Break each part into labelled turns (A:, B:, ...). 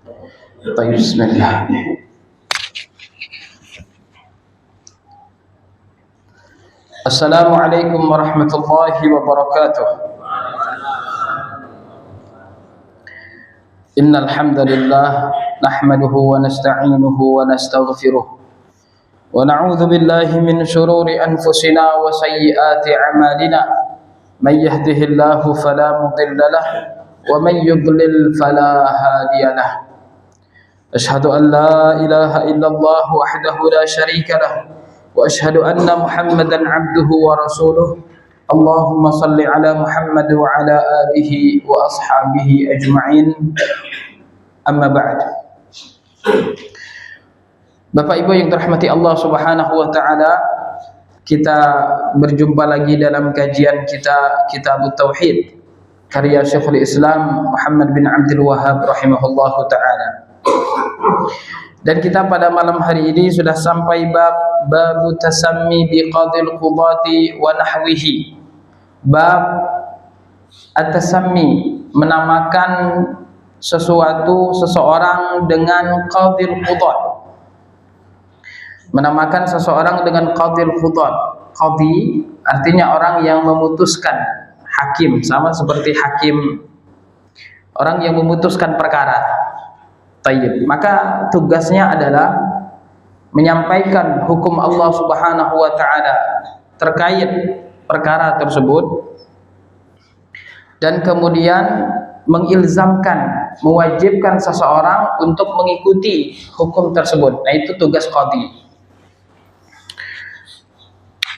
A: طيب بسم الله. السلام عليكم ورحمة الله وبركاته. إن الحمد لله نحمده ونستعينه ونستغفره ونعوذ بالله من شرور أنفسنا وسيئات أعمالنا. من يهده الله فلا مضل له ومن يضلل فلا هادي له. أشهد أن لا إله إلا الله وحده لا شريك له وأشهد أن محمدا عبده ورسوله. اللهم صل على محمد وعلى آله وأصحابه أجمعين. أما بعد. Bapak Ibu yang dirahmati Allah Subhanahu wa taala, kita berjumpa lagi dalam kajian kita Kitabut Tauhid karya Syekhul Islam Muhammad bin Abdul Wahhab rahimahullahu taala. Dan kita pada malam hari ini sudah sampai bab tasammi biqadil qudati wa nahwihi. Bab at-tasammi, menamakan seseorang dengan qadil qudat. Menamakan seseorang dengan qadil qudat. Qadi artinya orang yang memutuskan, hakim, sama seperti hakim, orang yang memutuskan perkara. Tayyib. Maka tugasnya adalah menyampaikan hukum Allah Subhanahu wa taala terkait perkara tersebut dan kemudian mengilzamkan, mewajibkan seseorang untuk mengikuti hukum tersebut. Nah, itu tugas qadhi.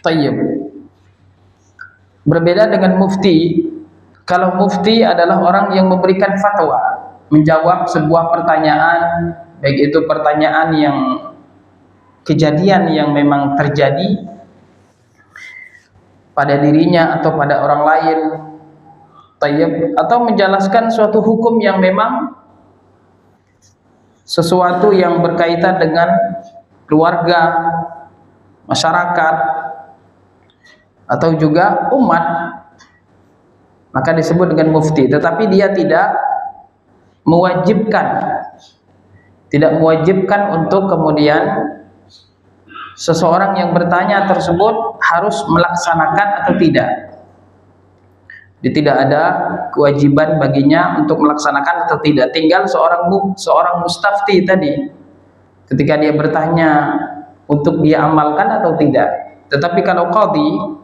A: Tayyib. Berbeda dengan mufti. Kalau mufti adalah orang yang memberikan fatwa, menjawab sebuah pertanyaan, baik itu pertanyaan yang kejadian yang memang terjadi pada dirinya atau pada orang lain, tayyib, atau menjelaskan suatu hukum yang memang sesuatu yang berkaitan dengan keluarga, masyarakat, atau juga umat, maka disebut dengan mufti. Tetapi dia tidak mewajibkan untuk kemudian seseorang yang bertanya tersebut harus melaksanakan atau tidak. Dia tidak ada kewajiban baginya untuk melaksanakan atau tidak. Tinggal seorang mustafti tadi, ketika dia bertanya untuk dia amalkan atau tidak. Tetapi kalau qadhi,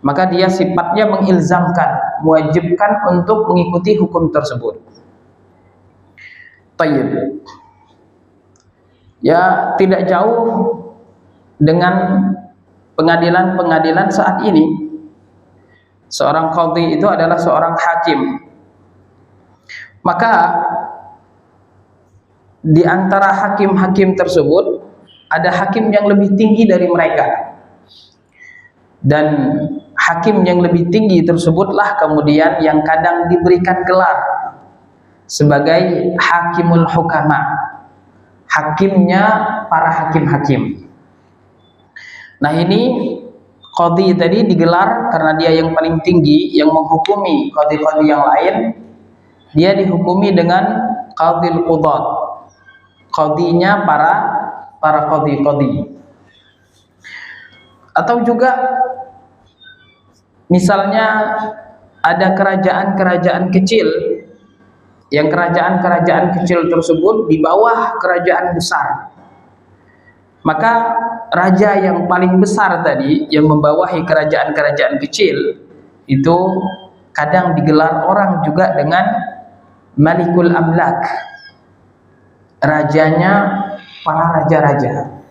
A: maka dia sifatnya mengilzamkan, mewajibkan untuk mengikuti hukum tersebut. Tayyib. Ya, tidak jauh dengan pengadilan-pengadilan saat ini. Seorang qadhi itu adalah seorang hakim. Maka di antara hakim-hakim tersebut ada hakim yang lebih tinggi dari mereka. Dan hakim yang lebih tinggi tersebutlah kemudian yang kadang diberikan gelar sebagai hakimul hukama, hakimnya para hakim-hakim. Nah, ini qadhi tadi digelar karena dia yang paling tinggi, yang menghukumi qadhi-qadhi yang lain. Dia dihukumi dengan qadhil qudat, qadhinya para qadhi-qadhi. Atau juga misalnya ada kerajaan-kerajaan kecil, yang kerajaan-kerajaan kecil tersebut di bawah kerajaan besar. Maka raja yang paling besar tadi, yang membawahi kerajaan-kerajaan kecil, itu kadang digelar orang juga dengan Malikul Amlak, rajanya para raja-raja.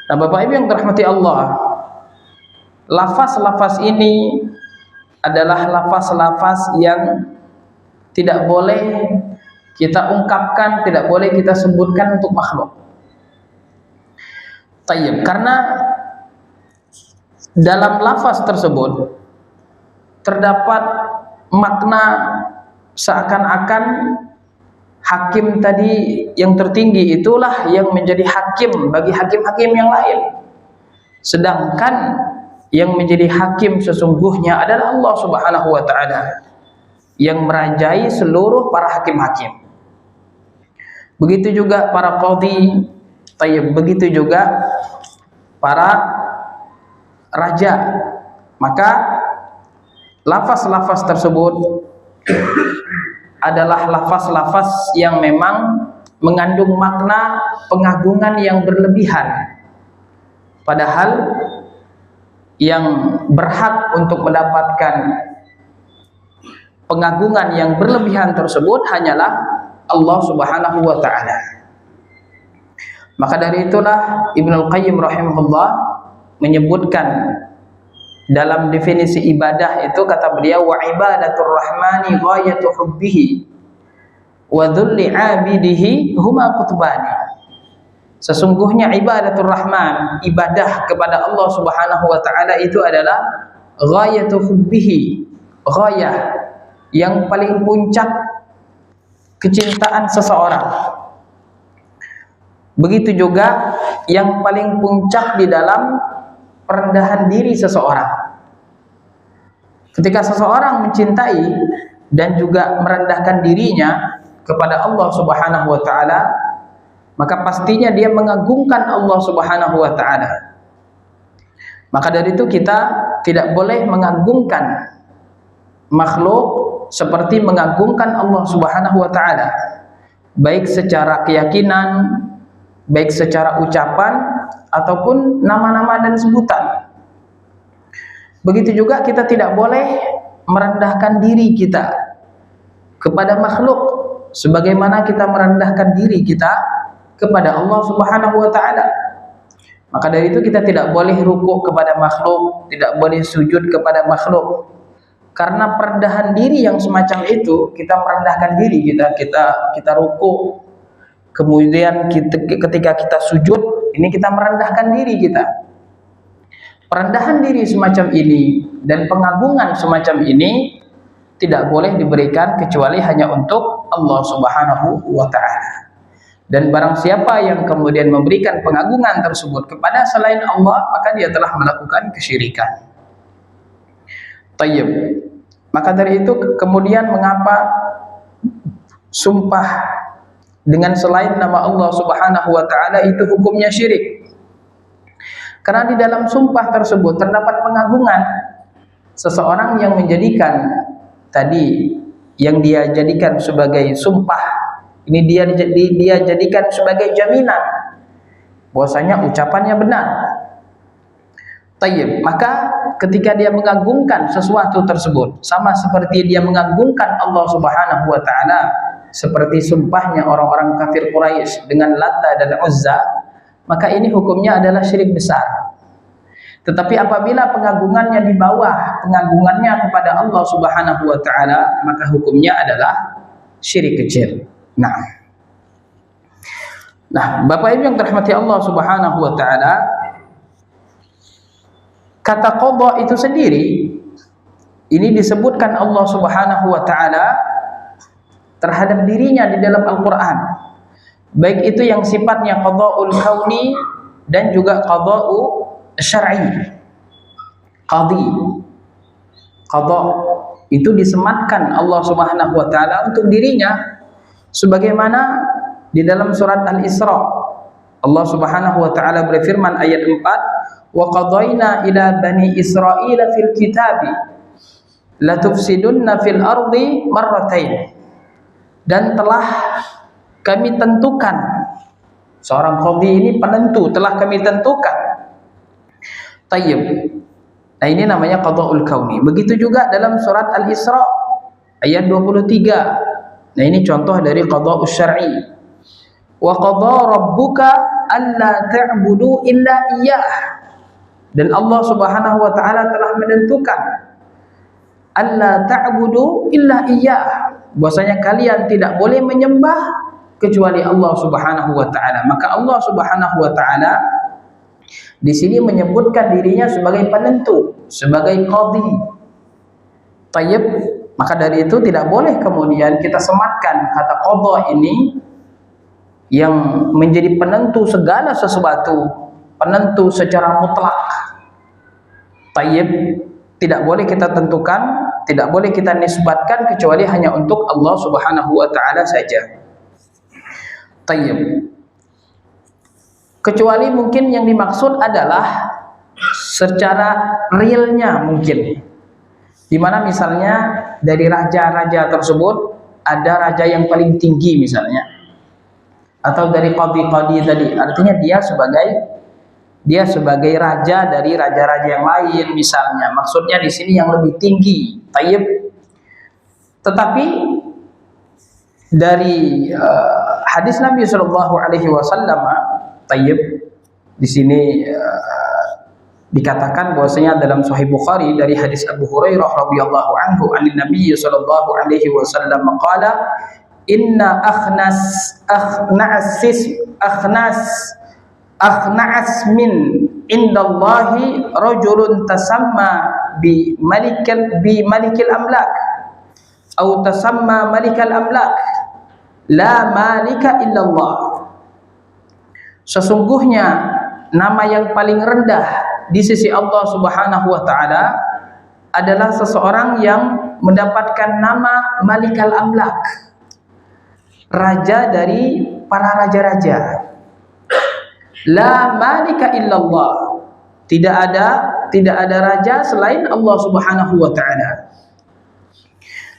A: Nah, Bapak Ibu yang dirahmati Allah, lafaz-lafaz ini adalah lafaz-lafaz yang tidak boleh kita ungkapkan, tidak boleh kita sebutkan untuk makhluk. Tayyib. Karena dalam lafaz tersebut terdapat makna seakan-akan hakim tadi yang tertinggi itulah yang menjadi hakim bagi hakim-hakim yang lain. Sedangkan yang menjadi hakim sesungguhnya adalah Allah Subhanahu wa taala yang merajai seluruh para hakim-hakim. begitu juga para qadhi, begitu juga para raja. Maka lafaz-lafaz tersebut adalah lafaz-lafaz yang memang mengandung makna pengagungan yang berlebihan, padahal yang berhak untuk mendapatkan pengagungan yang berlebihan tersebut hanyalah Allah Subhanahu wa ta'ala. Maka dari itulah Ibnul Qayyim rahimahullah menyebutkan dalam definisi ibadah itu, kata beliau, wa ibadatur rahmani ghayatu hubbihi wa dhulli abidihi huma qutbani. Sesungguhnya ibadatur rahman, ibadah kepada Allah Subhanahu wa ta'ala itu adalah ghayatu hubbihi, ghayah, yang paling puncak kecintaan seseorang. Begitu juga yang paling puncak di dalam perendahan diri seseorang. Ketika seseorang mencintai dan juga merendahkan dirinya kepada Allah Subhanahu wa ta'ala, maka pastinya dia mengagungkan Allah Subhanahu wa ta'ala. Maka dari itu kita tidak boleh mengagungkan makhluk seperti mengagungkan Allah Subhanahu wa ta'ala, baik secara keyakinan, baik secara ucapan, ataupun nama-nama dan sebutan. Begitu juga kita tidak boleh merendahkan diri kita kepada makhluk sebagaimana kita merendahkan diri kita kepada Allah Subhanahu wa ta'ala. Maka dari itu kita tidak boleh rukuk kepada makhluk, tidak boleh sujud kepada makhluk. Karena perendahan diri yang semacam itu, kita merendahkan diri kita rukuk, kemudian ketika kita sujud, ini kita merendahkan diri kita. Perendahan diri semacam ini dan pengagungan semacam ini tidak boleh diberikan kecuali hanya untuk Allah Subhanahu wa ta'ala. Dan barang siapa yang kemudian memberikan pengagungan tersebut kepada selain Allah, maka dia telah melakukan kesyirikan. Tayyib. Maka dari itu kemudian mengapa sumpah dengan selain nama Allah Subhanahu wa ta'ala itu hukumnya syirik? Karena di dalam sumpah tersebut terdapat pengagungan. Seseorang yang menjadikan tadi, yang dia jadikan sebagai sumpah, ini dia jadikan sebagai jaminan bahwasanya ucapannya benar. Tayyib. Maka ketika dia mengagungkan sesuatu tersebut, sama seperti dia mengagungkan Allah Subhanahu wa ta'ala, seperti sumpahnya orang-orang kafir Quraisy dengan Lata dan Uzza, maka ini hukumnya adalah syirik besar. Tetapi apabila pengagungannya di bawah pengagungannya kepada Allah Subhanahu wa ta'ala, maka hukumnya adalah syirik kecil. Nah, Bapak Ibu yang dirahmati Allah Subhanahu wa ta'ala, kata qadha itu sendiri ini disebutkan Allah Subhanahu wa ta'ala terhadap dirinya di dalam Al-Qur'an. Baik itu yang sifatnya qadha'ul kauni dan juga qadha'u syar'i. Qadha itu disematkan Allah Subhanahu wa ta'ala untuk dirinya, sebagaimana di dalam surat Al-Isra Allah Subhanahu wa ta'ala berfirman ayat 4, wa qadayna ila bani Israila fil kitabi la tufsidunna fil ardi marratain. Dan telah kami tentukan, seorang qadhi ini penentu, telah kami tentukan. Tayyib. Nah, ini namanya qadha'ul kauni. Begitu juga dalam surat Al-Isra ayat 23. Nah, ini contoh dari qadha'us syar'i. Wa qadha rabbuka alla ta'budu illa iyyah. Dan Allah Subhanahu wa ta'ala telah menentukan alla ta'budu illa iyyah, bahwasanya kalian tidak boleh menyembah kecuali Allah Subhanahu wa ta'ala. Maka Allah Subhanahu wa ta'ala di sini menyebutkan dirinya sebagai penentu, sebagai qadhi. Tayyib. Maka dari itu tidak boleh kemudian kita sematkan kata qadha ini yang menjadi penentu segala sesuatu, penentu secara mutlak. Tayyib. Tidak boleh kita tentukan, tidak boleh kita nisbatkan kecuali hanya untuk Allah Subhanahu wa ta'ala saja. Tayyib. Kecuali mungkin yang dimaksud adalah secara realnya mungkin, dimana misalnya dari raja-raja tersebut ada raja yang paling tinggi misalnya, atau dari qadhi-qadhi tadi, artinya dia sebagai raja dari raja-raja yang lain misalnya, maksudnya di sini yang lebih tinggi. Tayyib. Tetapi dari hadis Nabi Shallallahu Alaihi Wasallam, tayyib, di sini dikatakan bahwasanya dalam Sahih Bukhari dari hadis Abu Hurairah radhiyallahu anhu, an Nabi Shallallahu Alaihi Wasallam qala, inna akhnas min indallahi rajulun tasamma bi malikil amlak atau tasamma malikal amlak la malika illallah. Sesungguhnya nama yang paling rendah di sisi Allah Subhanahu wa taala adalah seseorang yang mendapatkan nama Malikal Amlak, raja dari para raja-raja. La malika illallah, tidak ada raja selain Allah Subhanahu wa taala.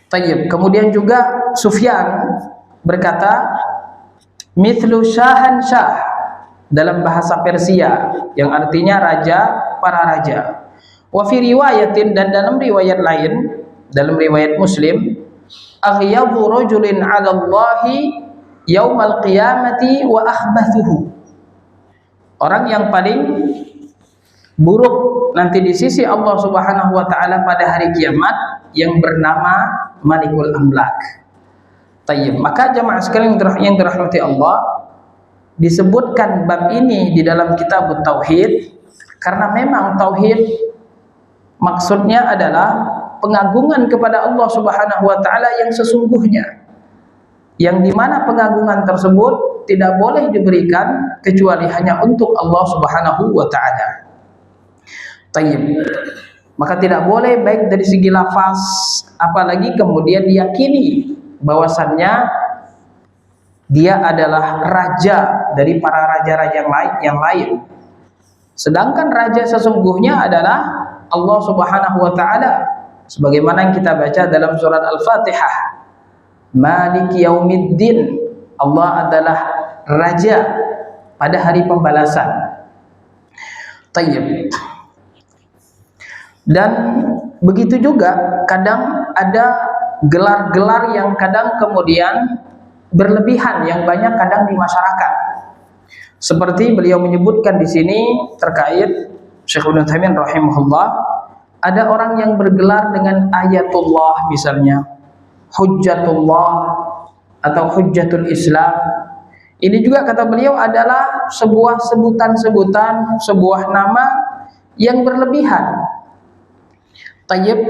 A: Tayyib. Kemudian juga Sufyan berkata, mithlu syahan syah, dalam bahasa Persia yang artinya raja para raja. Wa fi riwayatin, dan dalam riwayat lain, dalam riwayat Muslim, aghyadhu rajulin 'ala Allahi yaumal qiyamati wa akhbathuhu, orang yang paling buruk nanti di sisi Allah Subhanahu wa taala pada hari kiamat yang bernama Malikul Amlak. Tayyib. Maka jamaah sekalian yang dirahmati Allah, disebutkan bab ini di dalam kitab Tauhid karena memang tauhid maksudnya adalah pengagungan kepada Allah Subhanahu wa taala yang sesungguhnya, yang dimana pengagungan tersebut tidak boleh diberikan kecuali hanya untuk Allah Subhanahu wa taala. Tayyib. Maka tidak boleh baik dari segi lafaz, apalagi kemudian diyakini bahwasannya dia adalah raja dari para raja-raja yang lain. Sedangkan raja sesungguhnya adalah Allah Subhanahu wa taala, sebagaimana yang kita baca dalam surat Al-Fatihah. Maliki yaumiddin, Allah adalah raja pada hari pembalasan. Tayyib. Dan begitu juga kadang ada gelar-gelar yang kadang kemudian berlebihan, yang banyak kadang di masyarakat. Seperti beliau menyebutkan di sini terkait Syekh Ibnu Taimiyah rahimahullah, ada orang yang bergelar dengan ayatullah misalnya, hujjatullah atau hujjatul Islam. Ini juga kata beliau adalah sebuah sebutan-sebutan, sebuah nama yang berlebihan. Tayyib.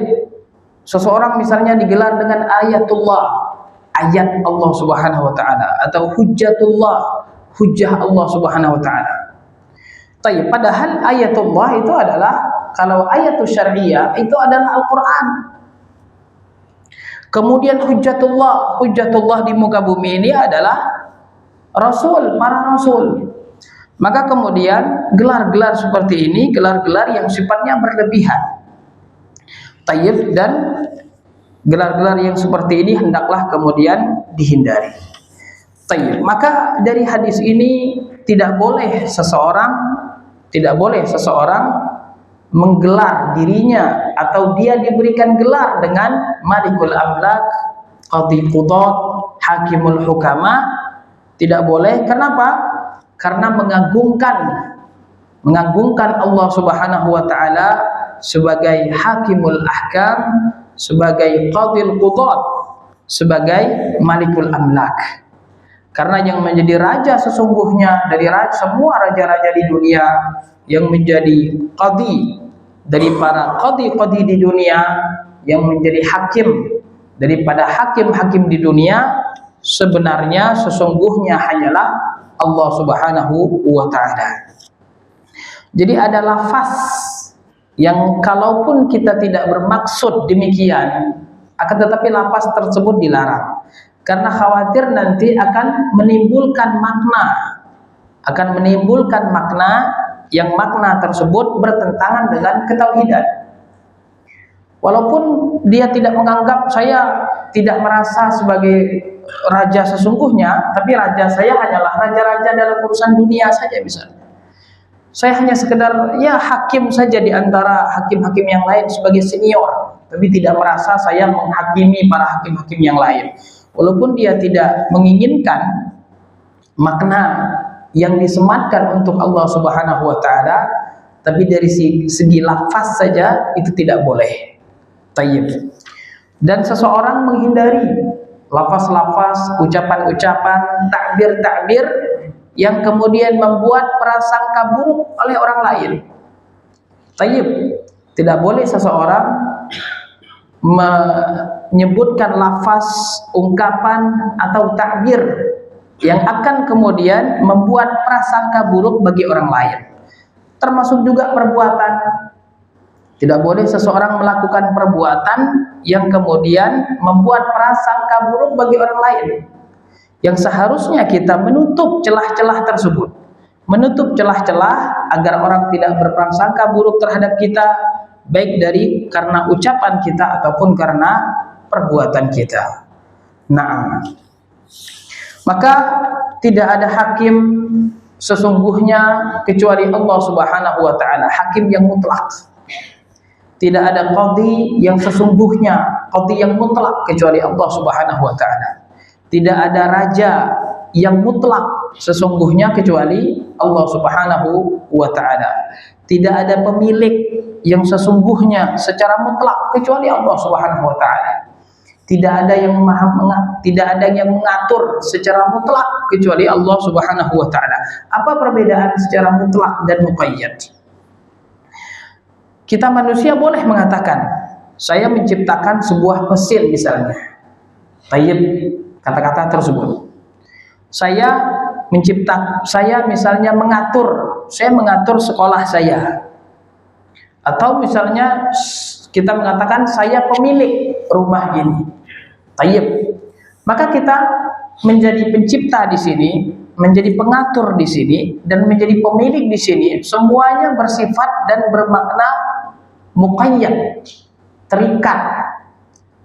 A: Seseorang misalnya digelar dengan ayatullah, ayat Allah Subhanahu wa taala, atau hujjatullah, hujjah Allah Subhanahu wa taala. Tayyib. Padahal ayatullah itu adalah, kalau ayatul syar'iyah itu adalah Al-Qur'an. Kemudian hujjatullah di muka bumi ini adalah Rasul, para Rasul. Maka kemudian gelar-gelar seperti ini, gelar-gelar yang sifatnya berlebihan. Tayyib. Dan gelar-gelar yang seperti ini hendaklah kemudian dihindari. Tayyib. Maka dari hadis ini tidak boleh seseorang menggelar dirinya atau dia diberikan gelar dengan Malikul Amlak, Qadhi Qudat, Hakimul Hukama. Tidak boleh. Kenapa? Karena mengagungkan Allah Subhanahu wa taala sebagai Hakimul Ahkam, sebagai Qadhil Qudat, sebagai Malikul Amlak. Karena yang menjadi raja sesungguhnya dari semua raja-raja di dunia, yang menjadi qadhi dari para qadhi-qadhi di dunia, yang menjadi hakim daripada hakim-hakim di dunia, sebenarnya sesungguhnya hanyalah Allah Subhanahu wa taala. Jadi ada lafaz yang kalaupun kita tidak bermaksud demikian, akan tetapi lafaz tersebut dilarang. karena khawatir nanti akan menimbulkan makna yang makna tersebut bertentangan dengan ketauhidan. Walaupun dia tidak menganggap, saya tidak merasa sebagai raja sesungguhnya, tapi raja saya hanyalah raja-raja dalam urusan dunia saja misalnya. Saya hanya sekedar ya hakim saja di antara hakim-hakim yang lain sebagai senior, tapi tidak merasa saya menghakimi para hakim-hakim yang lain. Walaupun dia tidak menginginkan makna yang disematkan untuk Allah Subhanahu wa taala, tapi dari segi lafaz saja itu tidak boleh. Tayyib. Dan seseorang menghindari lafaz-lafaz, ucapan-ucapan, takbir-takbir yang kemudian membuat prasangka buruk oleh orang lain. Tayyib. Tidak boleh seseorang menyebutkan lafaz, ungkapan atau takbir yang akan kemudian membuat prasangka buruk bagi orang lain. Termasuk juga perbuatan. Tidak boleh seseorang melakukan perbuatan yang kemudian membuat prasangka buruk bagi orang lain. Yang seharusnya kita menutup celah-celah tersebut. Menutup celah-celah agar orang tidak berprasangka buruk terhadap kita, baik dari karena ucapan kita ataupun karena perbuatan kita. Nah, maka tidak ada hakim sesungguhnya kecuali Allah Subhanahu wa taala, hakim yang mutlak. Tidak ada qadhi yang sesungguhnya, qadhi yang mutlak kecuali Allah Subhanahu wa taala. Tidak ada raja yang mutlak sesungguhnya kecuali Allah Subhanahu wa taala. Tidak ada pemilik yang sesungguhnya secara mutlak kecuali Allah Subhanahu wa taala. Tidak ada yang mengatur secara mutlak kecuali Allah Subhanahu wa taala. Apa perbedaan secara mutlak dan muqayyad? Kita manusia boleh mengatakan, saya menciptakan sebuah mesin misalnya. Tayyib, kata-kata tersebut. Saya misalnya saya mengatur sekolah saya. Atau misalnya kita mengatakan saya pemilik rumah ini. Tayyib. Maka kita menjadi pencipta di sini, menjadi pengatur di sini, dan menjadi pemilik di sini, semuanya bersifat dan bermakna muqayyad, terikat,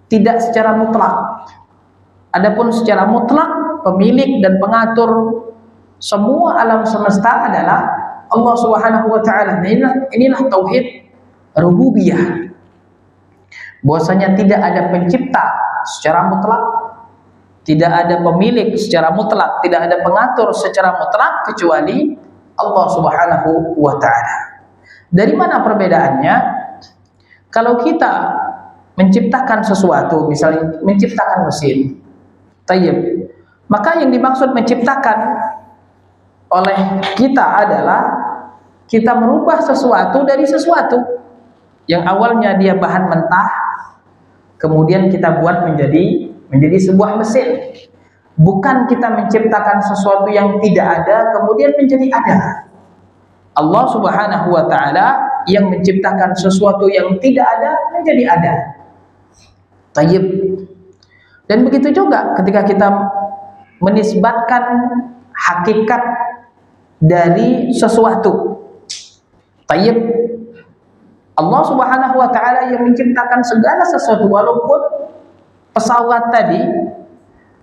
A: tidak secara mutlak. Adapun secara mutlak, pemilik dan pengatur semua alam semesta adalah Allah Subhanahu wa taala. Inilah tauhid rububiyah. Bahwasanya tidak ada pencipta secara mutlak, tidak ada pemilik secara mutlak, tidak ada pengatur secara mutlak kecuali Allah Subhanahu wa taala. Dari mana perbedaannya? Kalau kita menciptakan sesuatu, misalnya menciptakan mesin, tayyib, maka yang dimaksud menciptakan oleh kita adalah kita merubah sesuatu dari sesuatu yang awalnya dia bahan mentah, kemudian kita buat menjadi sebuah mesin. Bukan kita menciptakan sesuatu yang tidak ada kemudian menjadi ada. Allah Subhanahu wa taala yang menciptakan sesuatu yang tidak ada menjadi ada. Tayyib. Dan begitu juga ketika kita menisbatkan hakikat dari sesuatu. Tayyib. Allah Subhanahu wa taala yang menciptakan segala sesuatu, walaupun pesawat tadi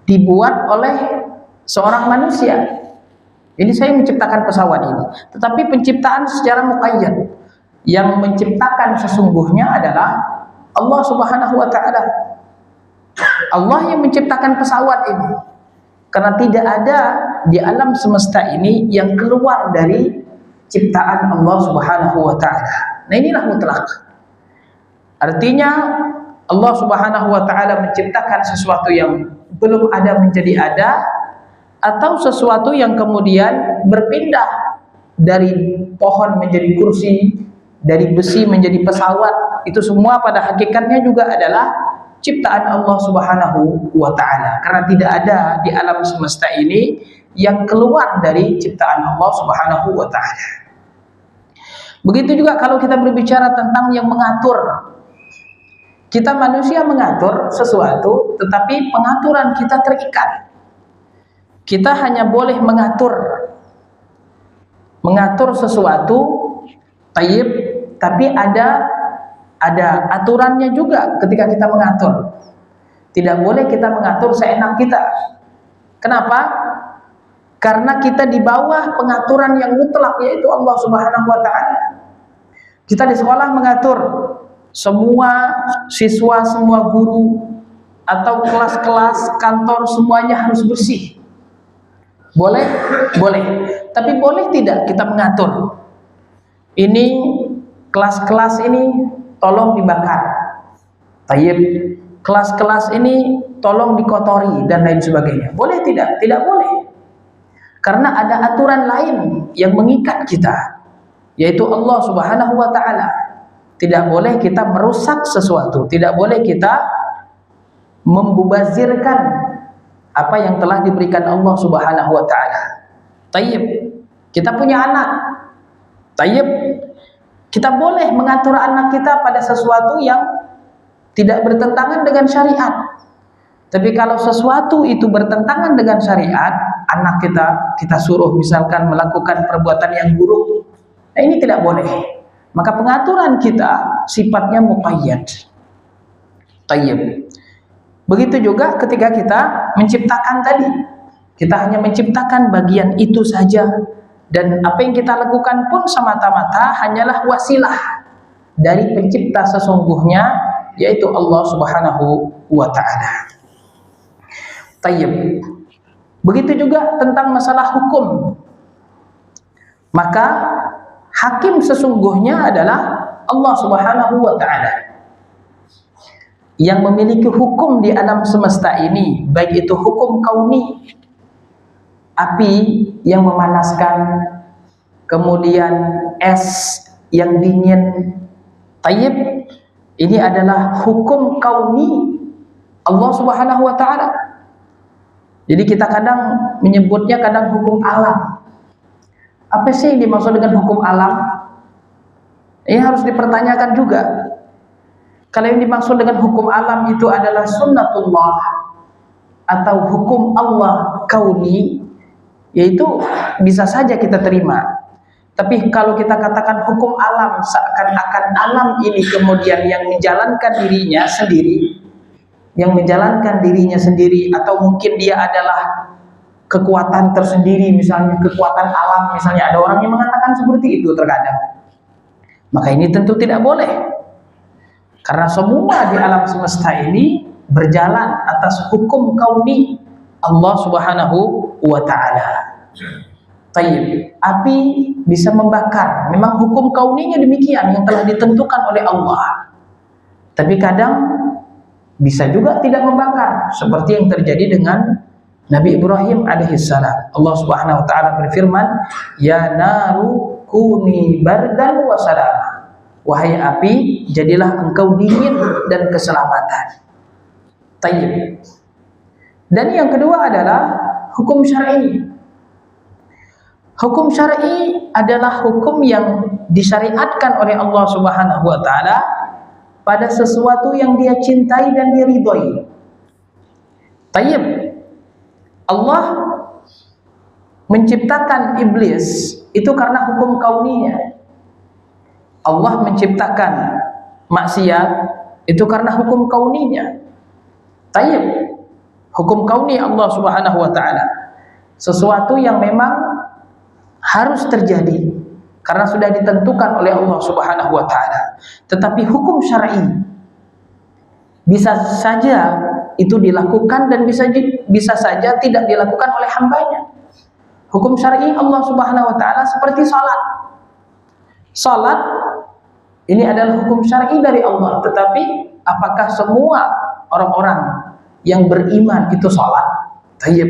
A: dibuat oleh seorang manusia. Ini saya menciptakan pesawat ini, tetapi penciptaan secara muqayyad. Yang menciptakan sesungguhnya adalah Allah Subhanahu wa taala. Allah yang menciptakan pesawat ini. Karena tidak ada di alam semesta ini yang keluar dari ciptaan Allah Subhanahu wa taala. Nah, inilah mutlak. Artinya Allah Subhanahu wa taala menciptakan sesuatu yang belum ada menjadi ada, atau sesuatu yang kemudian berpindah dari pohon menjadi kursi, dari besi menjadi pesawat. Itu semua pada hakikatnya juga adalah ciptaan Allah Subhanahu wa taala. Karena tidak ada di alam semesta ini yang keluar dari ciptaan Allah Subhanahu wa taala. Begitu juga kalau kita berbicara tentang yang mengatur. Kita manusia mengatur sesuatu, tetapi pengaturan kita terikat. Kita hanya boleh mengatur sesuatu, tayyib, tapi ada aturannya juga ketika kita mengatur. Tidak boleh kita mengatur seenak kita. Kenapa? Karena kita di bawah pengaturan yang mutlak, yaitu Allah Subhanahu wa Ta'ala. Kita di sekolah mengatur semua siswa, semua guru, atau kelas-kelas, kantor, semuanya harus bersih. Boleh? Boleh. Tapi boleh tidak kita mengatur? Ini kelas-kelas ini tolong dibakar. Tayyib. Kelas-kelas ini tolong dikotori dan lain sebagainya. Boleh tidak? Tidak boleh. Karena ada aturan lain yang mengikat kita, yaitu Allah Subhanahu wa Ta'ala. Tidak boleh kita merusak sesuatu, tidak boleh kita membubazirkan apa yang telah diberikan Allah Subhanahu wa Ta'ala. Tayyib. Kita punya anak. Tayyib. Kita boleh mengatur anak kita pada sesuatu yang tidak bertentangan dengan syariat. Tapi kalau sesuatu itu bertentangan dengan syariat, anak kita suruh misalkan melakukan perbuatan yang buruk, nah ini tidak boleh. Maka pengaturan kita sifatnya muqayyad. Tayyib. Begitu juga ketika kita menciptakan tadi, kita hanya menciptakan bagian itu saja, dan apa yang kita lakukan pun semata-mata hanyalah wasilah dari pencipta sesungguhnya, yaitu Allah Subhanahu wa Ta'ala. Tayyib. Begitu juga tentang masalah hukum. Maka hakim sesungguhnya adalah Allah Subhanahu wa Ta'ala, yang memiliki hukum di alam semesta ini, baik itu hukum kauni, api yang memanaskan, kemudian es yang dingin. Tayyib. Ini adalah hukum kauni Allah Subhanahu wa Ta'ala. Jadi kita kadang menyebutnya kadang hukum alam. Apa sih yang dimaksud dengan hukum alam? Ini harus dipertanyakan juga. Kalau yang dimaksud dengan hukum alam itu adalah sunnatullah atau hukum Allah kauni, yaitu bisa saja kita terima. Tapi kalau kita katakan hukum alam, seakan-akan alam ini kemudian yang menjalankan dirinya sendiri, atau mungkin dia adalah kekuatan tersendiri, misalnya kekuatan alam, misalnya ada orang yang mengatakan seperti itu terkadang. Maka ini tentu tidak boleh, karena semua di alam semesta ini berjalan atas hukum kauni Allah Subhanahu wa Ta'ala. Tayyib. Api bisa membakar, memang hukum kauninya demikian yang telah ditentukan oleh Allah. Tapi kadang bisa juga tidak membakar, seperti yang terjadi dengan Nabi Ibrahim alaihissalam. Allah Subhanahu wa Ta'ala berfirman, "Ya naru kuni bardan wa salama." Wahai api, jadilah engkau dingin dan keselamatan. Tayyib. Dan yang kedua adalah hukum syar'i. Hukum syar'i adalah hukum yang disyariatkan oleh Allah Subhanahu wa Ta'ala pada sesuatu yang dia cintai dan dia ridhoi. Tayyib. Allah menciptakan iblis itu karena hukum kauninya. Allah menciptakan maksiat itu karena hukum kauninya. Tayyib. Hukum kauni Allah Subhanahu wa Ta'ala, sesuatu yang memang harus terjadi karena sudah ditentukan oleh Allah Subhanahu wa Ta'ala. Tetapi hukum syar'i bisa saja itu dilakukan dan bisa saja tidak dilakukan oleh hambanya. Hukum syar'i Allah Subhanahu wa Ta'ala seperti salat. Salat ini adalah hukum syar'i dari Allah, tetapi apakah semua orang-orang yang beriman itu salat? Tayyib.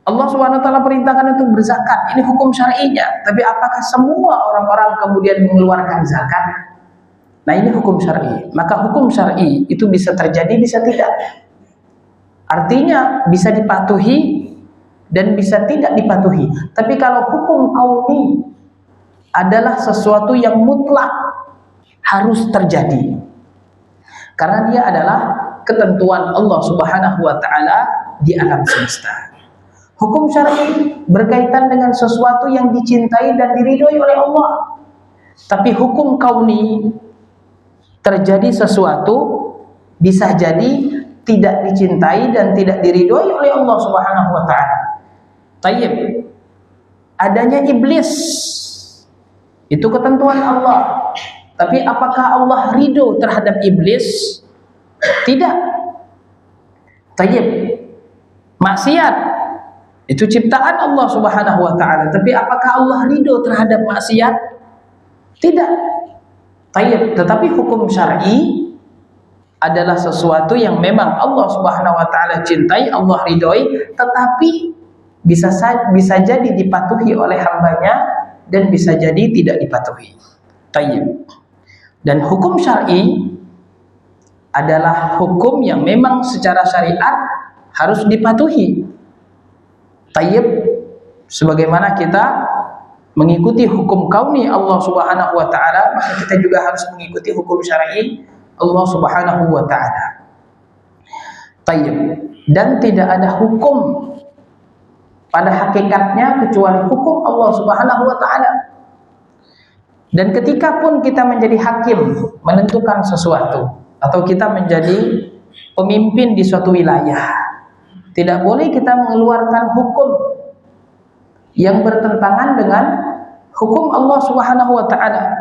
A: Allah Subhanahu wa Ta'ala perintahkan untuk berzakat, ini hukum syar'inya. Tapi apakah semua orang-orang kemudian mengeluarkan zakat? Nah, ini hukum syar'i. Maka hukum syar'i itu bisa terjadi, bisa tidak. Artinya bisa dipatuhi dan bisa tidak dipatuhi. Tapi kalau hukum kauni adalah sesuatu yang mutlak harus terjadi. Karena dia adalah ketentuan Allah Subhanahu wa taala di alam semesta. Hukum syar'i berkaitan dengan sesuatu yang dicintai dan diridhoi oleh Allah. Tapi hukum kauni, terjadi sesuatu bisa jadi tidak dicintai dan tidak diridhoi oleh Allah Subhanahu wa taala. Tayyib. Adanya iblis itu ketentuan Allah. Tapi apakah Allah ridho terhadap iblis? Tidak. Tayyib. Maksiat itu ciptaan Allah Subhanahu wa taala, tapi apakah Allah ridho terhadap maksiat? Tidak. Tayyib. Tetapi hukum syar'i adalah sesuatu yang memang Allah Subhanahu wa taala cintai, Allah ridhoi, tetapi bisa jadi dipatuhi oleh hambanya dan bisa jadi tidak dipatuhi. Tayyib. Dan hukum syar'i adalah hukum yang memang secara syariat harus dipatuhi. Tayyib. Sebagaimana kita mengikuti hukum kauni Allah Subhanahu wa taala, maka kita juga harus mengikuti hukum syar'i Allah Subhanahu wa taala. Tayyib. Dan tidak ada hukum pada hakikatnya kecuali hukum Allah Subhanahu wa taala. Dan ketika pun kita menjadi hakim menentukan sesuatu atau kita menjadi pemimpin di suatu wilayah, tidak boleh kita mengeluarkan hukum yang bertentangan dengan hukum Allah Subhanahu wa taala.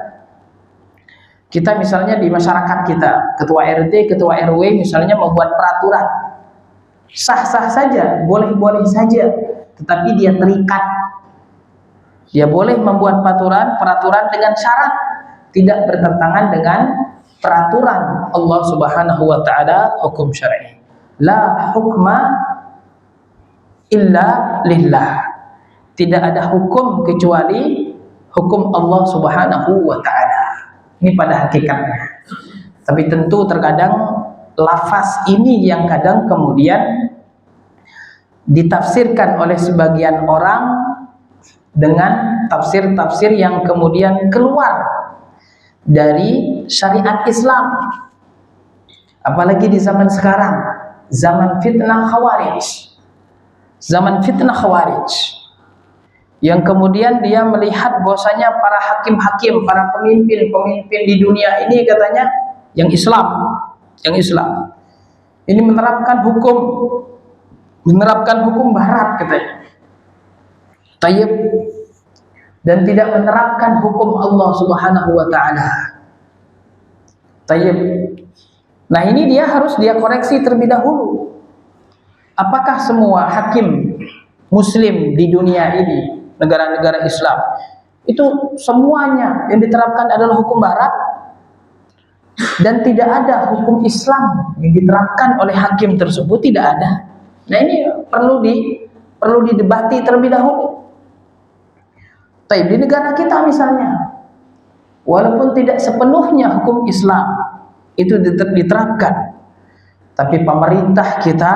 A: Kita misalnya di masyarakat kita, ketua RT, ketua RW misalnya membuat peraturan, sah-sah saja, boleh-boleh saja, tetapi dia terikat. Dia boleh membuat peraturan dengan syarat tidak bertentangan dengan peraturan Allah Subhanahu wa taala, hukum syar'i. La hukma illa lillah. Tidak ada hukum kecuali hukum Allah Subhanahu wa taala. Ini pada hakikatnya. Tapi tentu terkadang lafaz ini yang kadang kemudian ditafsirkan oleh sebagian orang dengan tafsir-tafsir yang kemudian keluar dari syariat Islam. Apalagi di zaman sekarang, zaman fitnah khawarij. Zaman fitnah khawarij yang kemudian dia melihat bahwasanya para hakim-hakim, para pemimpin-pemimpin di dunia ini katanya yang Islam ini menerapkan hukum barat katanya. Tayyib. Dan tidak menerapkan hukum Allah Subhanahu wa taala. Tayyib. Nah, ini dia harus koreksi terlebih dahulu. Apakah semua hakim muslim di dunia ini, negara-negara Islam, itu semuanya yang diterapkan adalah hukum barat? Dan tidak ada hukum Islam yang diterapkan oleh hakim tersebut, tidak ada. Nah, ini perlu didebati terlebih dahulu. Tapi di negara kita misalnya, walaupun tidak sepenuhnya hukum Islam itu diterapkan, tapi pemerintah kita,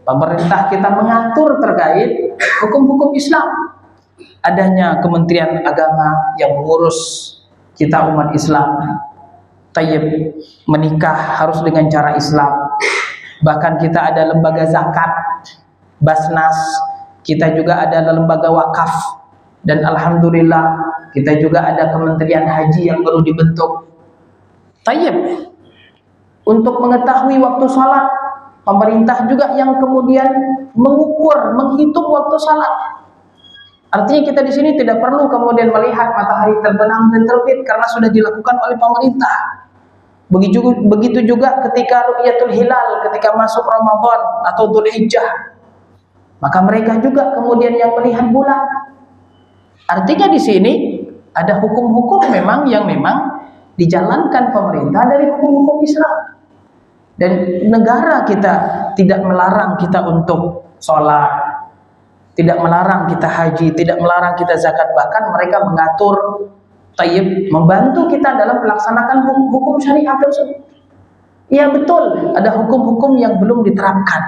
A: pemerintah kita mengatur terkait hukum-hukum Islam. Adanya Kementerian Agama yang mengurus kita umat Islam. Menikah harus dengan cara Islam. Bahkan kita ada lembaga zakat, Basnas, kita juga ada lembaga wakaf, dan alhamdulillah kita juga ada Kementerian Haji yang baru dibentuk. Tayyib. Untuk mengetahui waktu salat, pemerintah juga yang kemudian menghitung waktu salat. Artinya kita di sini tidak perlu kemudian melihat matahari terbenam dan terbit karena sudah dilakukan oleh pemerintah. Begitu juga ketika ru'yatul hilal, ketika masuk Ramadan atau Dzulhijjah, maka mereka juga kemudian yang melihat bulan. Artinya di sini ada hukum-hukum yang memang dijalankan pemerintah dari hukum-hukum Islam. Dan negara kita tidak melarang kita untuk sholat, tidak melarang kita haji, tidak melarang kita zakat, bahkan mereka mengatur, membantu kita dalam melaksanakan hukum syariat tersebut. Iya betul, ada hukum-hukum yang belum diterapkan.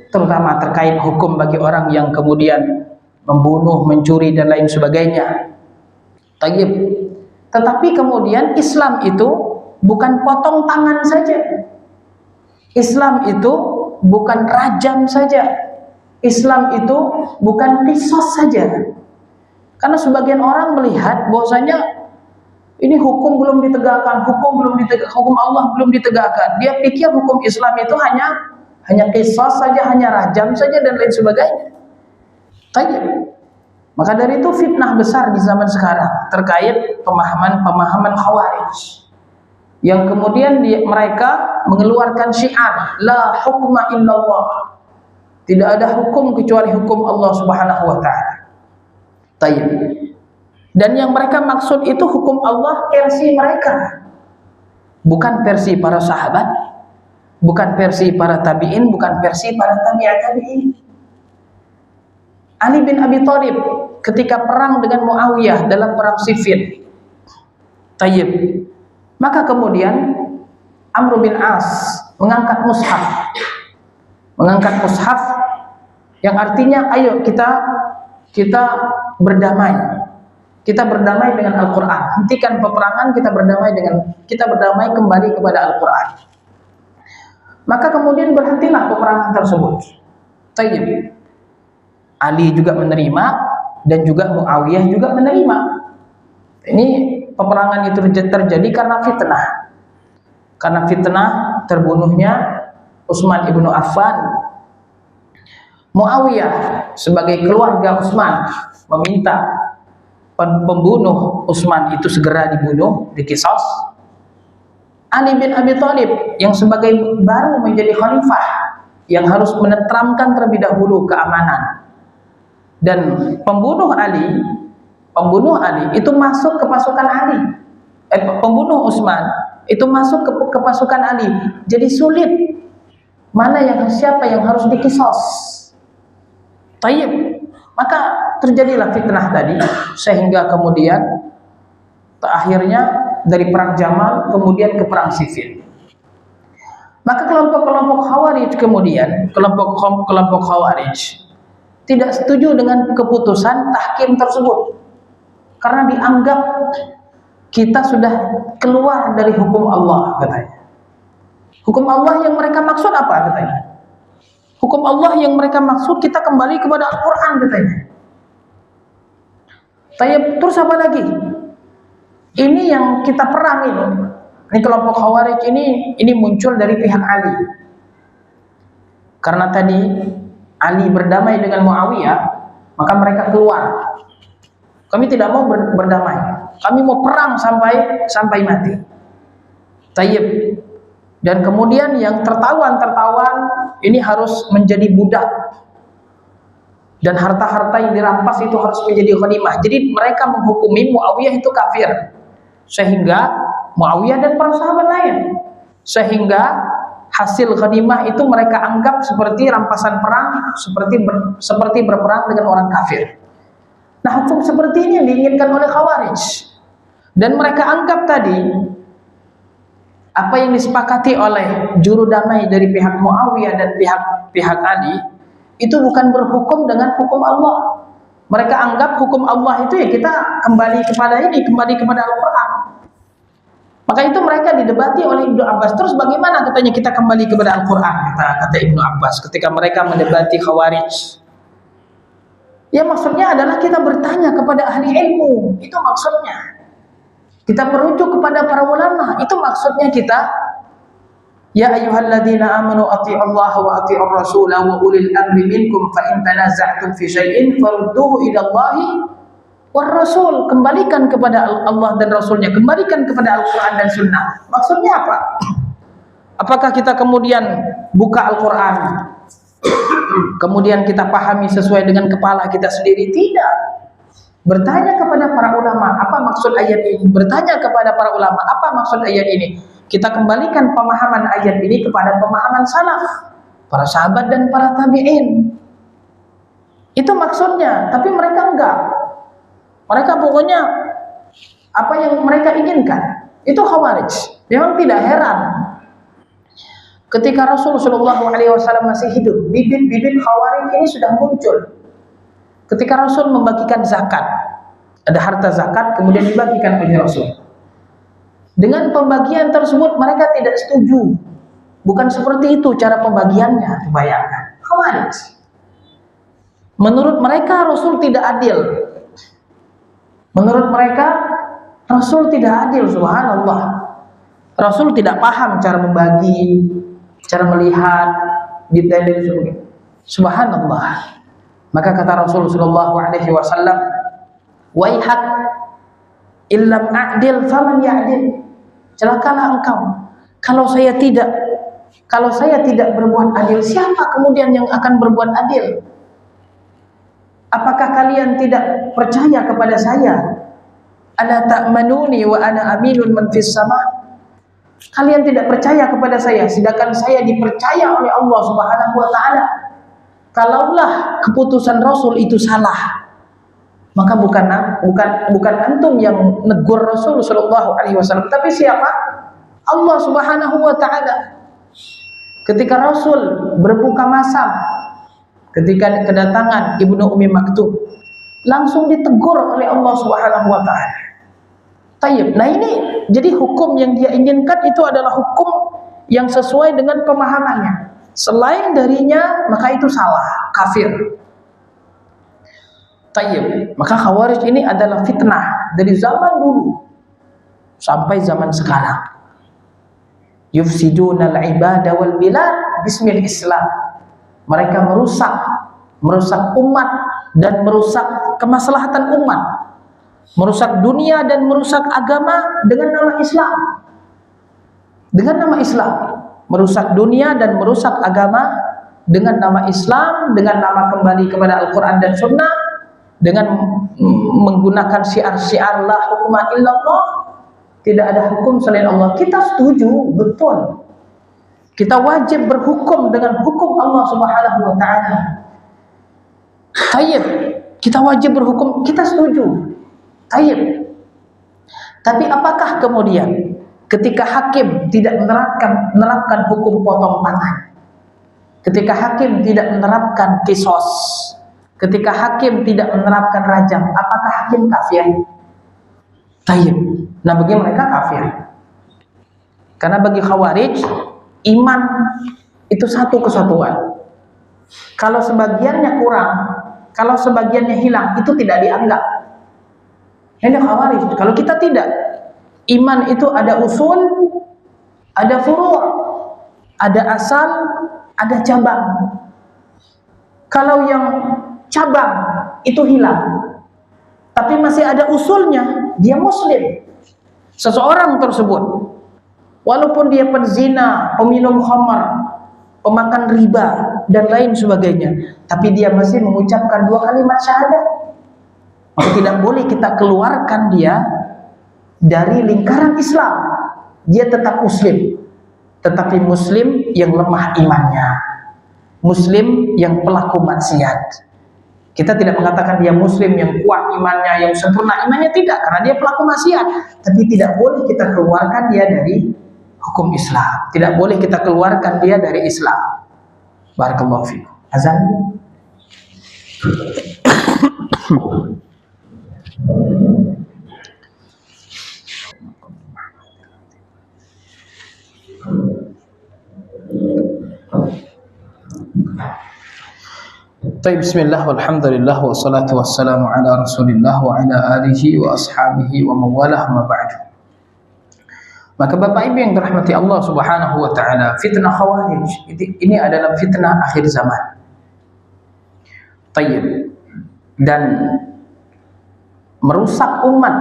A: Terutama terkait hukum bagi orang yang kemudian membunuh, mencuri dan lain sebagainya. Tetapi kemudian Islam itu bukan potong tangan saja. Islam itu bukan rajam saja. Islam itu bukan qisas saja. Karena sebagian orang melihat bahwasanya ini hukum belum ditegakkan, hukum Allah belum ditegakkan. Dia pikir hukum Islam itu hanya qisas saja, hanya rajam saja dan lain sebagainya. Tayyib. Maka dari itu fitnah besar di zaman sekarang terkait pemahaman Khawarij, yang kemudian mereka mengeluarkan syiar la hukma illallah, tidak ada hukum kecuali hukum Allah Subhanahu wa taala. Tayyib. Dan yang mereka maksud itu hukum Allah versi mereka, bukan versi para sahabat, bukan versi para tabi'in, bukan versi para tabi'in. Ali bin Abi Thalib ketika perang dengan Muawiyah dalam perang Siffin, tayyib, maka kemudian Amr bin As mengangkat mushaf yang artinya ayo kita berdamai dengan Al-Quran, hentikan peperangan, kita berdamai kembali kepada Al-Quran. Maka kemudian berhentilah peperangan tersebut. Tayyib. Ali juga menerima dan juga Muawiyah juga menerima. Ini peperangan itu terjadi karena fitnah. Karena fitnah terbunuhnya Utsman ibnu Affan. Muawiyah sebagai keluarga Utsman meminta pembunuh Utsman itu segera dibunuh, diqisas. Ali bin Abi Thalib yang sebagai baru menjadi khalifah yang harus menenteramkan terlebih dahulu keamanan, dan pembunuh Ali itu masuk ke pasukan Ali, pembunuh Utsman itu masuk ke pasukan Ali, jadi sulit siapa yang harus diqisas. Tayyib. Maka terjadilah fitnah tadi, sehingga kemudian akhirnya dari perang Jamal kemudian ke perang Siffin. Maka kelompok-kelompok Khawarij tidak setuju dengan keputusan tahkim tersebut, karena dianggap kita sudah keluar dari hukum Allah, katanya. Hukum Allah yang mereka maksud apa, katanya? Hukum Allah yang mereka maksud kita kembali kepada Al-Quran, katanya. Terus apa lagi? Ini yang kita perang ini kelompok Khawarij ini muncul dari pihak Ali. Karena tadi Ali berdamai dengan Muawiyah, maka mereka keluar. Kami tidak mau berdamai, kami mau perang sampai mati. Tayyib. Dan kemudian yang tertawan ini harus menjadi budak, dan harta-harta yang dirampas itu harus menjadi ghanimah. Jadi mereka menghukumi Muawiyah itu kafir, sehingga Muawiyah dan para sahabat lain, sehingga hasil ghanimah itu mereka anggap seperti rampasan perang, seperti berperang dengan orang kafir. Nah, hukum seperti ini yang diinginkan oleh Khawarij, dan mereka anggap tadi apa yang disepakati oleh juru damai dari pihak Muawiyah dan pihak Ali itu bukan berhukum dengan hukum Allah. Mereka anggap hukum Allah itu ya kita kembali kepada Al-Quran. Maka itu mereka didebati oleh Ibnu Abbas. Terus bagaimana katanya kita kembali kepada Al-Quran, kata Ibnu Abbas ketika mereka mendebati Khawarij. Ya maksudnya adalah kita bertanya kepada ahli ilmu, itu maksudnya. Kita merujuk kepada para ulama, itu maksudnya kita. Ya ayyuhalladzina amanu athi'ullaha wa athi'ur rasula wa ulil amri minkum fa in tanaza'tum fi syai'in farudduhu ila Allahi war rasul. Kembalikan kepada Allah dan Rasulnya, kembalikan kepada Al-Quran dan Sunnah. Maksudnya apa? Apakah kita kemudian buka Al-Quran kemudian kita pahami sesuai dengan kepala kita sendiri? Tidak. Bertanya kepada para ulama, apa maksud ayat ini? Bertanya kepada para ulama, apa maksud ayat ini? Kita kembalikan pemahaman ayat ini kepada pemahaman salaf, para sahabat dan para tabi'in. Itu maksudnya. Tapi mereka enggak. Mereka pokoknya apa yang mereka inginkan. Itu Khawarij. Memang tidak heran ketika Rasulullah SAW masih hidup, bibit-bibit Khawarij ini sudah muncul. Ketika Rasul membagikan zakat, ada harta zakat kemudian dibagikan oleh Rasul. Dengan pembagian tersebut mereka tidak setuju. Bukan seperti itu cara pembagiannya, bayangkan. Khawarij. Menurut mereka Rasul tidak adil. Menurut mereka Rasul tidak adil, subhanallah. Rasul tidak paham cara membagi, cara melihat detail dan sebagainya. Subhanallah. Maka kata Rasul sallallahu alaihi wasallam, "Waihak illam a'dil faman ya'dil." Celakalah engkau kalau saya tidak berbuat adil, siapa kemudian yang akan berbuat adil? Apakah kalian tidak percaya kepada saya? Ala ta'manuni wa ana aminun man fis sama? Kalian tidak percaya kepada saya sedangkan saya dipercaya oleh Allah Subhanahu wa taala. Kalaulah keputusan Rasul itu salah, maka bukan antum yang negur Rasul sallallahu alaihi wasallam, tapi siapa? Allah Subhanahu wa taala. Ketika Rasul berbuka masam, ketika kedatangan Ibnu Ummi Maktum, langsung ditegur oleh Allah Subhanahu wa taala. Tayyib. Nah ini jadi hukum yang dia inginkan itu adalah hukum yang sesuai dengan pemahamannya. Selain darinya maka itu salah, kafir. Tayyib. Maka Khawarij ini adalah fitnah dari zaman dulu sampai zaman sekarang. Yufsiduna al-ibada wal bilad bismil Islam. Mereka merusak umat dan merusak kemaslahatan umat, merusak dunia dan merusak agama dengan nama Islam. Dengan nama Islam, merusak dunia dan merusak agama dengan nama Islam, dengan nama kembali kepada Al-Quran dan Sunnah, dengan menggunakan syiar-syiar la hukma illallah, tidak ada hukum selain Allah. Kita setuju, betul. Kita wajib berhukum dengan hukum Allah Subhanahu wa taala. Tayyib, kita wajib berhukum, kita setuju. Tayyib. Tapi apakah kemudian ketika hakim tidak menerapkan hukum potong tangan, ketika hakim tidak menerapkan kisos, ketika hakim tidak menerapkan rajam, apakah hakim kafir? Tayyib. Nah bagi mereka kafir. Karena bagi Khawarij iman itu satu kesatuan. Kalau sebagiannya kurang, kalau sebagiannya hilang, itu tidak dianggap. Ini Khawarij. Kalau kita tidak, iman itu ada usul, ada furu', ada asal, ada cabang. Kalau yang cabang itu hilang, tapi masih ada usulnya, dia muslim. Seseorang tersebut, walaupun dia penzina, peminum khamar, pemakan riba dan lain sebagainya, tapi dia masih mengucapkan 2 kalimat syahadat, maka tidak boleh kita keluarkan dia dari lingkaran Islam. Dia tetap muslim, tetapi muslim yang lemah imannya, muslim yang pelaku maksiat. Kita tidak mengatakan dia muslim yang kuat imannya, yang sempurna imannya, tidak, karena dia pelaku maksiat. Tapi tidak boleh kita keluarkan dia dari hukum Islam, tidak boleh kita keluarkan dia dari Islam. Barakallahu fiikum. Azan. Baik, bismillah walhamdulillah wassalatu wassalamu ala rasulillah wa ala alihi wa ashabihi wa mawalah ma ba'du. Maka Bapak Ibu yang dirahmati Allah Subhanahu wa taala, fitnah Khawarij ini adalah fitnah akhir zaman. Tayyib. Dan merusak umat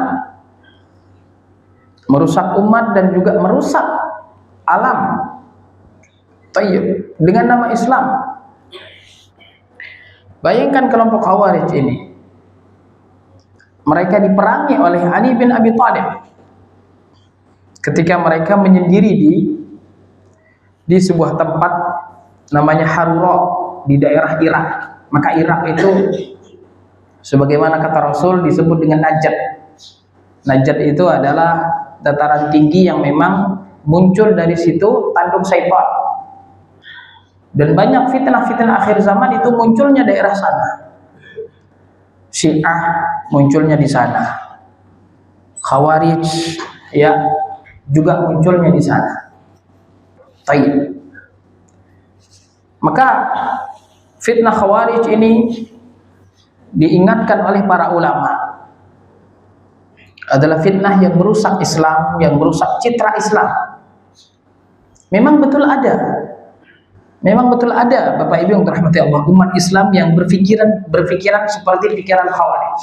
A: dan juga merusak alam. Tayyib, dengan nama Islam. Bayangkan kelompok Khawarij ini, mereka diperangi oleh Ali bin Abi Thalib ketika mereka menyendiri di sebuah tempat namanya Harura di daerah Irak. Maka Irak itu sebagaimana kata Rasul disebut dengan Najd. Najd itu adalah dataran tinggi yang memang muncul dari situ tanduk syaitan. Dan banyak fitnah-fitnah akhir zaman itu munculnya daerah sana. Syiah munculnya di sana, Khawarij ya juga munculnya di sana. Baik. Maka fitnah Khawarij ini diingatkan oleh para ulama adalah fitnah yang merusak Islam, yang merusak citra Islam. Memang betul ada Bapak Ibu yang dirahmati Allah, umat Islam yang berpikiran seperti pikiran Khawarij.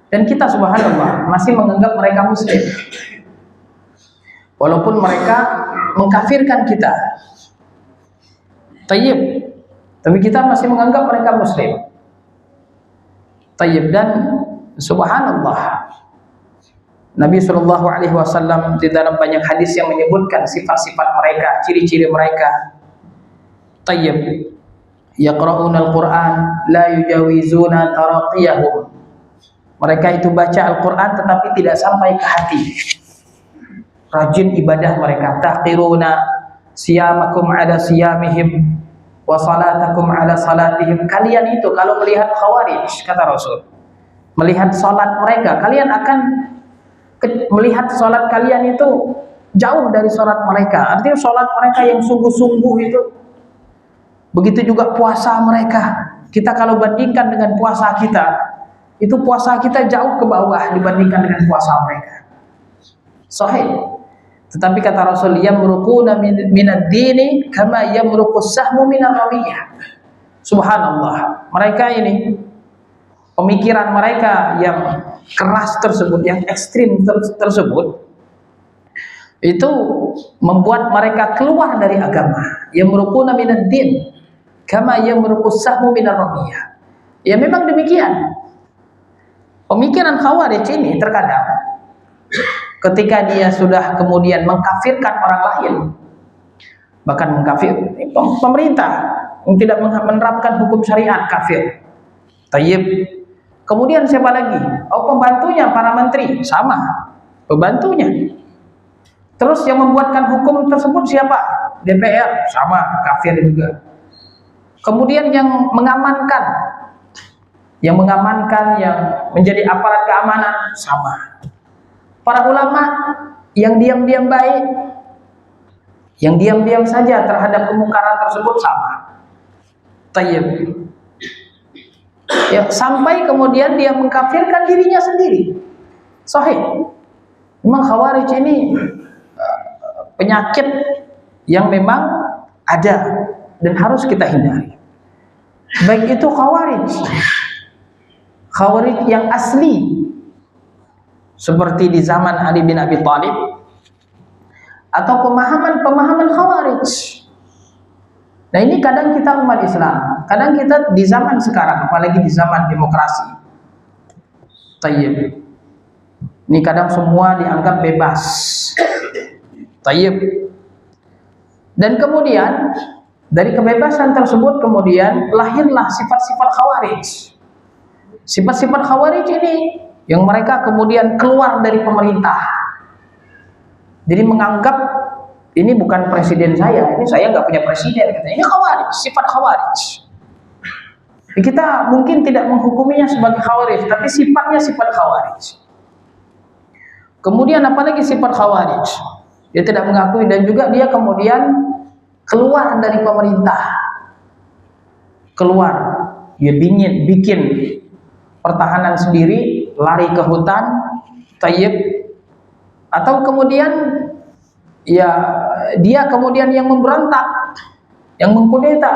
A: Dan kita subhanallah masih menganggap mereka muslim. Walaupun mereka mengkafirkan kita. Tayyib. Tapi kita masih menganggap mereka muslim. Tayyib. Dan subhanallah, Nabi SAW di dalam banyak hadis yang menyebutkan sifat-sifat mereka, ciri-ciri mereka. Tayyib. Yaqra'una al-Qur'an la yujawizuna taraqiyahum. Mereka itu baca Al-Qur'an tetapi tidak sampai ke hati. Rajin ibadah mereka. Taqiruna siyamakum ala siyamihim wa salatakum ala salatihim. Kalian itu kalau melihat Khawarij, kata Rasul, melihat salat mereka, kalian akan melihat salat kalian itu jauh dari salat mereka. Artinya salat mereka yang sungguh-sungguh itu. Begitu juga puasa mereka. Kita kalau bandingkan dengan puasa kita, itu puasa kita jauh ke bawah dibandingkan dengan puasa mereka. Sahih. Tetapi kata Rasul, yamruquna minad dini kama yamruqus sahmu minar ramiyah. Subhanallah. Mereka ini, pemikiran mereka yang keras tersebut, yang ekstrim tersebut, itu membuat mereka keluar dari agama. Yamruquna minad din kama yamruqus sahmu minar ramiyah. Ya memang demikian. Pemikiran Khawarij ini terkadang ketika dia sudah kemudian mengkafirkan orang lain, bahkan mengkafir pemerintah yang tidak menerapkan hukum syariat, kafir. Tayyib. Kemudian siapa lagi? Oh, pembantunya, para menteri, sama, pembantunya. Terus yang membuatkan hukum tersebut siapa? DPR, sama, kafir juga. Kemudian yang mengamankan, yang menjadi aparat keamanan, sama. Para ulama yang diam-diam baik, yang diam-diam saja terhadap kemungkaran tersebut, sama. Tayyib. Ya, sampai kemudian dia mengkafirkan dirinya sendiri. Sahih. Memang Khawarij ini penyakit yang memang ada dan harus kita hindari. Baik itu Khawarij yang asli seperti di zaman Ali bin Abi Thalib, atau pemahaman Khawarij. Nah, ini kadang kita umat Islam, kadang kita di zaman sekarang, apalagi di zaman demokrasi. Tayyib. Ini kadang semua dianggap bebas. Tayyib. Dan kemudian dari kebebasan tersebut kemudian lahirlah sifat-sifat Khawarij. Sifat-sifat Khawarij ini yang mereka kemudian keluar dari pemerintah. Jadi menganggap ini bukan presiden saya, ini saya nggak punya presiden, katanya. Ini Khawarij, sifat Khawarij. Kita mungkin tidak menghukuminya sebagai Khawarij, tapi sifatnya sifat Khawarij. Kemudian apalagi sifat Khawarij? Dia tidak mengakui dan juga dia kemudian keluar dari pemerintah. Keluar, dia bikin pertahanan sendiri, lari ke hutan, tayyib, atau kemudian ya dia kemudian yang memberontak, yang mengkudeta.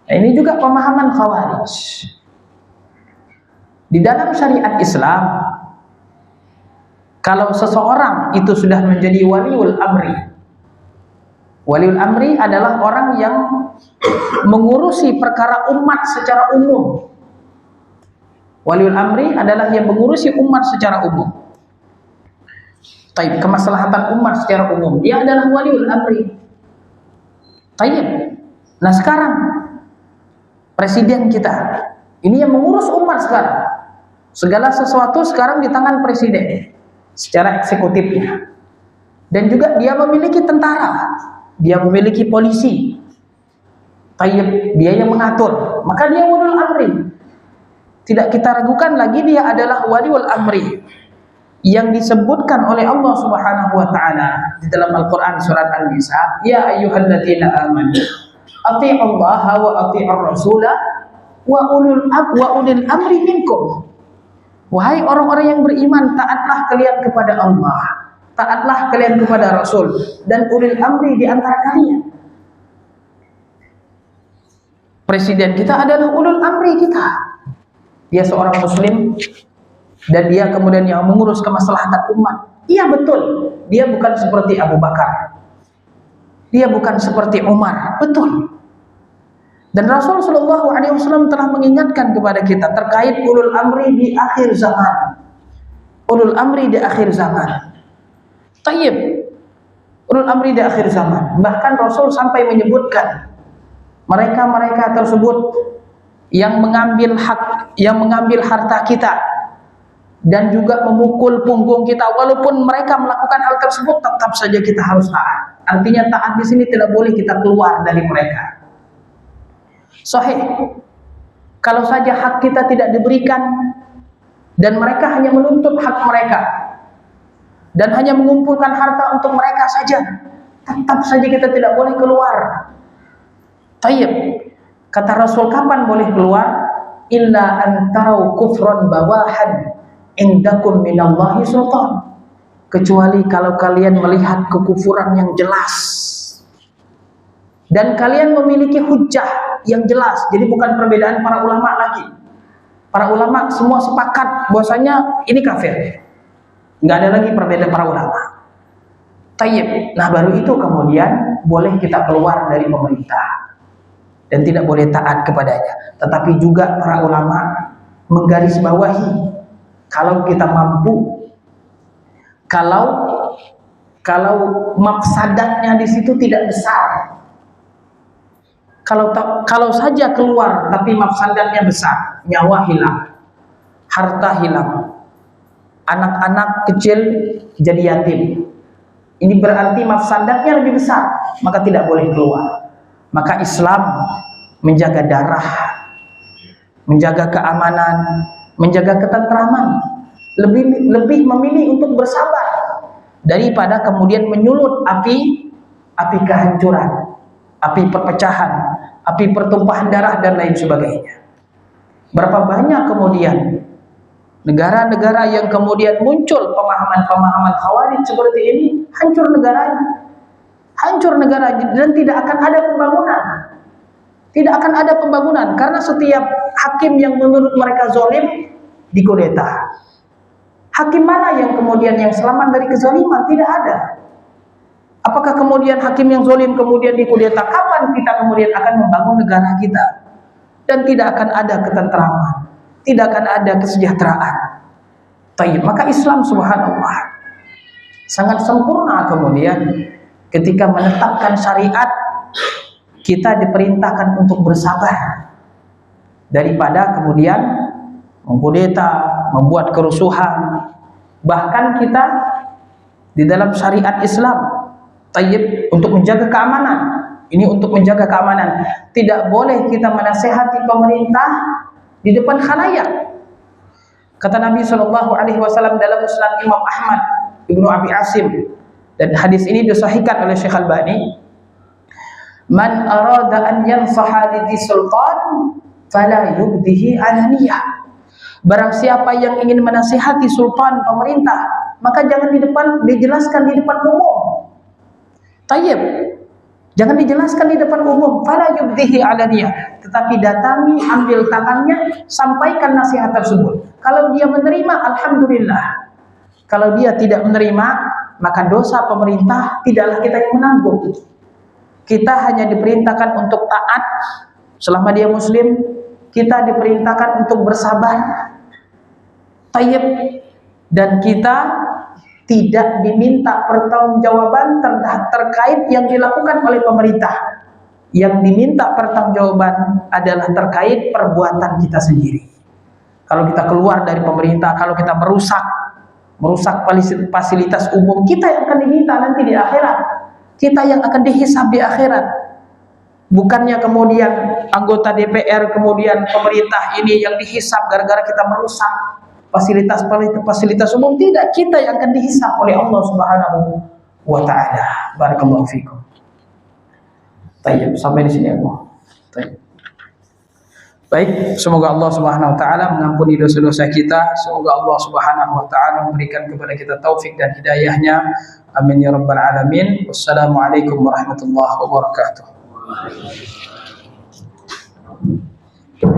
A: Nah, ini juga pemahaman Khawarij. Di dalam syariat Islam, kalau seseorang itu sudah menjadi waliul amri adalah orang yang mengurusi perkara umat secara umum. Waliul amri adalah yang mengurusi umat secara umum. Taib, kemaslahatan umat secara umum, dia adalah waliul amri. Taib. Nah, sekarang presiden kita ini yang mengurus umat sekarang. Segala sesuatu sekarang di tangan presiden secara eksekutifnya. Dan juga dia memiliki tentara, dia memiliki polisi. Taib, dia yang mengatur. Maka dia waliul amri. tidak kita ragukan lagi dia adalah waliul amri yang disebutkan oleh Allah Subhanahu wa taala di dalam Al-Qur'an surat An-Nisa, ya ayyuhalladzina amanu athi'ullaha wa athi'ur rasula wa ulil amri minkum. Wahai orang-orang yang beriman, taatlah kalian kepada Allah, taatlah kalian kepada Rasul dan ulil amri di antara kalian. Presiden kita adalah ulul amri kita. Dia seorang muslim dan dia kemudian yang mengurus kemaslahatan umat. Iya betul, dia bukan seperti Abu Bakar, dia bukan seperti Umar, betul. Dan Rasul Shallallahu Alaihi Wasallam telah mengingatkan kepada kita terkait ulul amri di akhir zaman. Ulul amri di akhir zaman. Tayyib, ulul amri di akhir zaman. Bahkan Rasul sampai menyebutkan mereka-mereka tersebut yang mengambil hak, yang mengambil harta kita dan juga memukul punggung kita, walaupun mereka melakukan hal tersebut, tetap saja kita harus taat. Artinya taat di sini tidak boleh kita keluar dari mereka. Sahih, kalau saja hak kita tidak diberikan dan mereka hanya menuntut hak mereka dan hanya mengumpulkan harta untuk mereka saja, tetap saja kita tidak boleh keluar. Tayyib, kata Rasul, kapan boleh keluar? Illa antarau kufron bawahan indakum minallahi sultan. Kecuali kalau kalian melihat kekufuran yang jelas dan kalian memiliki hujjah yang jelas. Jadi bukan perbedaan para ulama lagi. Para ulama semua sepakat bahwasanya ini kafir. Nggak ada lagi perbedaan para ulama. Tayyib. Nah baru itu kemudian boleh kita keluar dari pemerintah dan tidak boleh taat kepadanya. Tetapi juga para ulama menggarisbawahi, kalau kita mampu, kalau mafsadatnya di situ tidak besar, kalau saja keluar tapi mafsadatnya besar, nyawa hilang, harta hilang, anak-anak kecil jadi yatim, ini berarti mafsadatnya lebih besar, maka tidak boleh keluar. Maka Islam menjaga darah, menjaga keamanan, menjaga ketentraman, lebih memilih untuk bersabar daripada kemudian menyulut api kehancuran, api perpecahan, api pertumpahan darah dan lain sebagainya. Berapa banyak kemudian negara-negara yang kemudian muncul pemahaman-pemahaman khawarij seperti ini, hancur negara dan tidak akan ada pembangunan. Tidak akan ada pembangunan karena setiap hakim yang menurut mereka zalim dikudeta. Hakim mana yang kemudian yang selamat dari kezaliman? Tidak ada. Apakah kemudian hakim yang zalim kemudian dikudeta? Kapan kita kemudian akan membangun negara kita? Dan tidak akan ada ketentraman, tidak akan ada kesejahteraan. Tayyib. Maka Islam subhanallah sangat sempurna kemudian ketika menetapkan syariat, kita diperintahkan untuk bersabar daripada kemudian mengkudeta, membuat kerusuhan. Bahkan kita di dalam syariat Islam, tayyib, untuk menjaga keamanan, ini untuk menjaga keamanan, tidak boleh kita menasehati pemerintah di depan khalayak. Kata Nabi SAW dalam Musnad Imam Ahmad Ibnu Abi Asim, dan hadis ini disahihkan oleh Syekh Albani, man arada an yansaha li sultan fala yubdihi alaniyah. Barang siapa yang ingin menasihati sultan, pemerintah, maka jangan di depan, dijelaskan di depan umum. Tayyib, jangan dijelaskan di depan umum, fala yubdihi alaniyah, tetapi datangi, ambil tangannya, sampaikan nasihat tersebut. Kalau dia menerima, alhamdulillah. Kalau dia tidak menerima, maka dosa pemerintah tidaklah kita yang menanggung. Kita hanya diperintahkan untuk taat selama dia muslim, kita diperintahkan untuk bersabar, tayyib, dan kita tidak diminta pertanggungjawaban terkait yang dilakukan oleh pemerintah. Yang diminta pertanggungjawaban adalah terkait perbuatan kita sendiri. Kalau kita keluar dari pemerintah, kalau kita merusak fasilitas umum, kita yang akan diminta nanti di akhirat. Kita yang akan dihisab di akhirat. Bukannya kemudian anggota DPR, kemudian pemerintah ini yang dihisap gara-gara kita merusak fasilitas umum. Tidak, kita yang akan dihisap oleh Allah Subhanahu wa taala. Barakallahu fikum. Baik, sampai di sini aku. Baik, semoga Allah Subhanahu wa taala mengampuni dosa-dosa kita. Semoga Allah Subhanahu wa taala memberikan kepada kita taufik dan hidayahnya. Amin ya rabbal alamin. Wassalamualaikum warahmatullahi wabarakatuh.